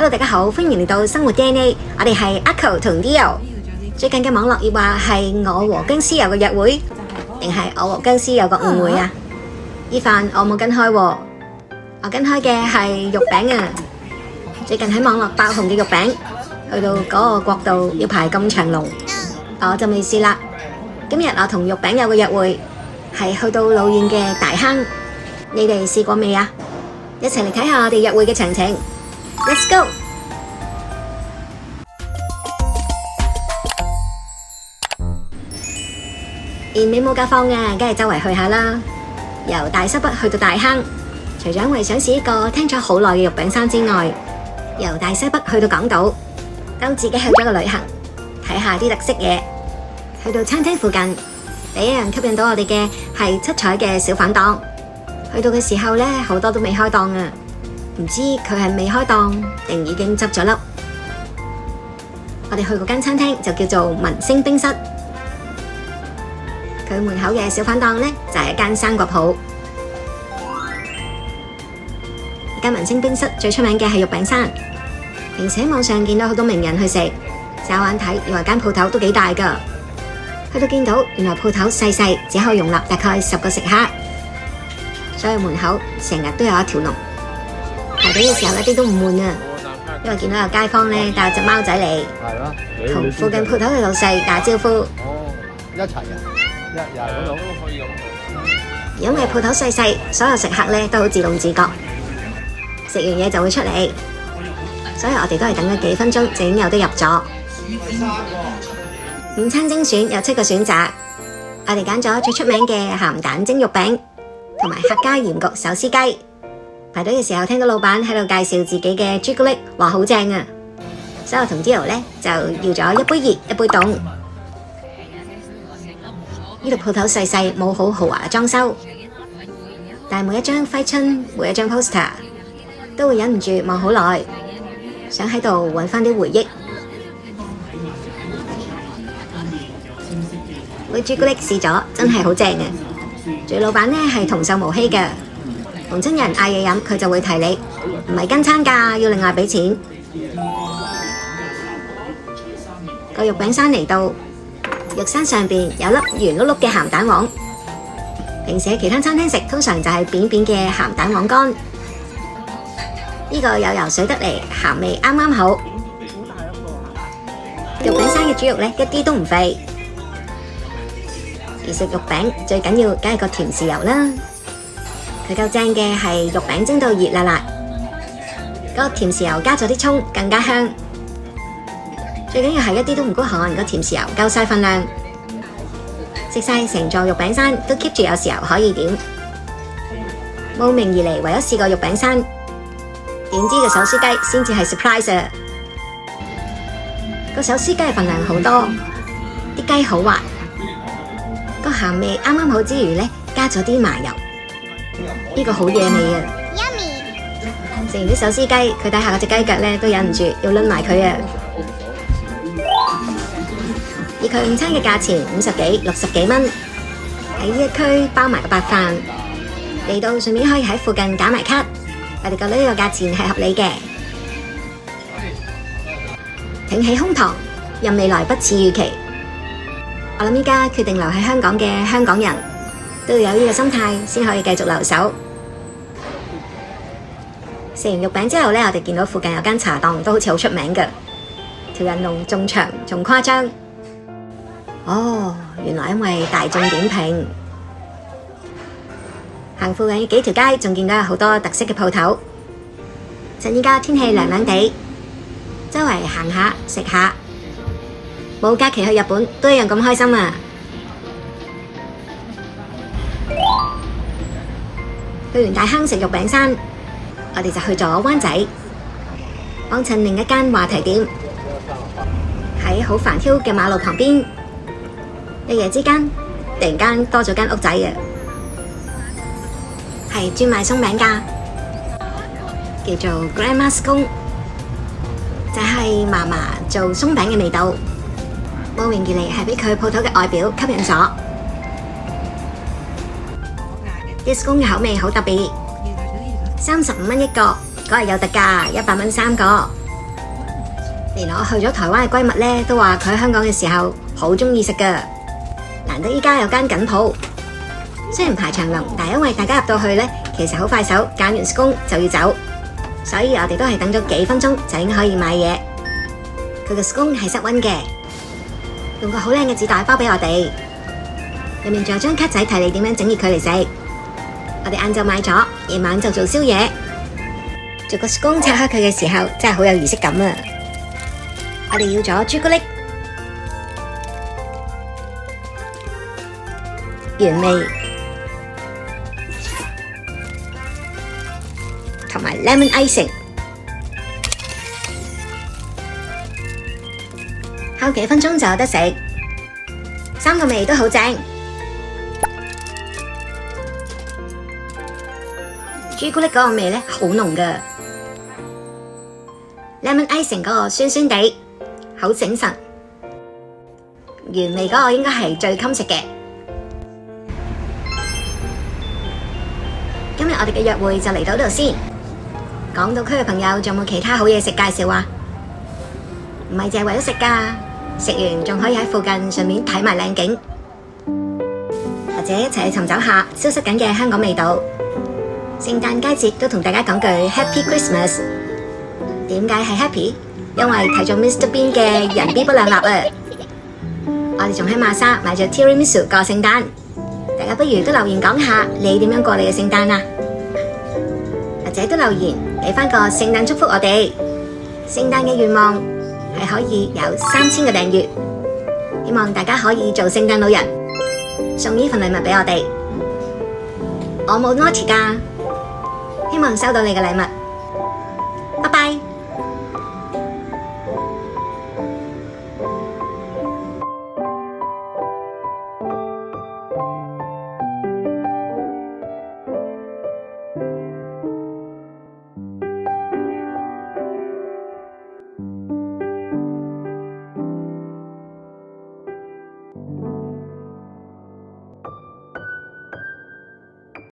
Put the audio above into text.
Hello， 大家好，歡迎嚟到生活 DNA， 我哋係 Echo 同 Dio。最近嘅網絡熱話係我和僵屍有個約會，定係我和僵屍有個誤會啊？依飯我冇跟開喎，我跟開嘅係肉餅啊！最近喺網絡爆紅嘅肉餅，去到嗰個國度要排咁長龍，我就未試啦。今日我同肉餅有個約會，係去到老遠嘅大坑，你哋試過未啊？一齊嚟睇下我哋約會嘅詳情。Let's go！ 年尾冇假放啊，梗係周圍去下啦。由大西北去到大坑，除咗因為想試一個聽咗好耐嘅肉餅山之外，由大西北去到港島，當自己去咗個旅行，睇下啲特色嘢。去到餐廳附近，第一樣吸引到我哋嘅係七彩嘅小販檔。去到嘅時候呢，好多都未開檔啊，唔知佢係未開檔定已經執咗笠。我哋去嗰間餐廳就叫做文星冰室，佢門口嘅小販檔呢，就係一間生果鋪。呢間文星冰室最出名嘅係肉餅山，平時喺網上見到好多名人去食，乍眼睇以為間鋪頭都幾大㗎，去到見到原來鋪頭細細，只可以容納大概10個食客，所以門口成日都有一條龍。排隊嘅時候一啲都唔悶啊，因為見到有街坊呢帶隻貓仔嚟，同附近鋪頭嘅老細打招呼。一齊啊！又係嗰度都可以咁。因為鋪頭細細，所有食客呢都好自動自覺，食完嘢就會出嚟，所以我哋都係等咗幾分鐘就已經有得入咗。午餐精選有7個選擇，我哋揀咗最出名嘅鹹蛋蒸肉餅同埋客家鹽焗手撕雞。排隊嘅時候聽到老闆喺度介紹自己嘅朱古力，話好正啊，所以我同 Dio 呢就要咗一杯熱一杯凍。呢度鋪頭細細，冇好豪華嘅裝修，但係每一張揮春，每一張 poster 都會忍唔住望好耐，想喺度揾翻啲回憶。杯朱古力試咗，真係好正啊！仲有老闆呢係童叟無欺嘅，逢親人嗌嘢飲，佢就會提你，唔係跟餐㗎，要另外俾錢。個肉餅山嚟到。肉山上邊有粒圓碌碌嘅鹹蛋黃，平時喺其他餐廳食通常就係扁扁嘅鹹蛋黃乾，呢個有油水得嚟，鹹味啱啱好。肉餅山嘅豬肉呢，一啲都唔肥，而食肉餅最緊要梗係個甜豉油啦。佢夠正嘅係肉餅蒸到熱辣辣，個甜豉油加咗啲蔥更加香。最緊要係一啲都唔孤寒，個甜豉油夠晒份量，食晒成座肉餅山都 keep 住有豉油可以點。慕名而嚟為咗試個肉餅山，點知個手撕雞先至係 surprise 啊！個手撕雞份量好多，啲雞好滑，個鹹味啱啱好之餘呢，加咗啲麻油，呢個好惹味啊！食完啲手撕雞，佢底下嗰隻雞腳呢都忍唔住要攆埋佢啊！以佢午餐嘅價錢50幾、60幾蚊，喺呢一區包埋個白飯，嚟到順便可以喺附近打埋卡，我哋覺得呢個價錢係合理嘅。挺起胸膛，任未來不似預期。我諗依家決定留喺香港嘅香港人都要有呢個心態，先可以繼續留守。食完肉餅之後呢，我哋見到附近有間茶檔都好似好出名嘅，條人龍仲長仲誇張。哦，原來因為大眾點評。行附近幾條街，仲見到有好多特色嘅鋪頭。趁依家天氣涼涼地，周圍行下食下，冇假期去日本都一樣咁開心啊！去完大坑食肉餅山，我哋就去咗灣仔，幫襯另一間話題店，喺好繁囂嘅馬路旁邊。一夜之間，突然間多咗間屋仔嘅，係專賣鬆餅㗎，叫做 Grandma's 公，就係嫲嫲做鬆餅嘅味道。慕名而嚟係俾佢鋪頭嘅外表吸引咗。This 公嘅口味好特別，35蚊一個，嗰日有特價，100蚊3個。連我去咗台灣嘅閨蜜呢，都話佢喺香港嘅時候好鍾意食㗎。難得依家有間緊鋪，雖然排長龍，但係因為大家入到去呢，其實好快手，揀完工就要走，所以我哋都係等咗幾分鐘就已經可以買嘢。佢嘅工係室溫嘅，用個好靚嘅紙袋包俾我哋，入面仲有張卡仔提你點樣整熱佢嚟食。我哋晏晝買咗，夜晚就做宵夜。做個工拆開佢嘅時候，真係好有儀式感啊！我哋要咗朱古力、原味同埋 lemon icing， 烤幾分鐘就有得食，3個味都好正。朱古力嗰個味呢，好濃㗎，lemon icing 嗰個酸酸地，好醒神。原味嗰個應該係最襟食嘅。今日我哋嘅約會就嚟到呢度先。港島區嘅朋友仲有冇其他好嘢食介紹啊？唔係淨係為咗食㗎，食完仲可以喺附近順便睇埋靚景，或者一齊去尋找下消失緊嘅香港味道。聖誕佳節都同大家講句 Happy Christmas。點解係 Happy？因為睇咗 Mr Bean 嘅人 B 不兩立啊！我哋仲喺馬莎買咗 Tiramisu 過聖誕，大家不如都留言講下你點樣過你嘅聖誕啊？或者都留言俾翻個聖誕祝福我哋。聖誕嘅願望係可以有3000個訂閱，希望大家可以做聖誕老人，送呢份禮物俾我哋。我冇 naughty 㗎，希望收到你嘅禮物。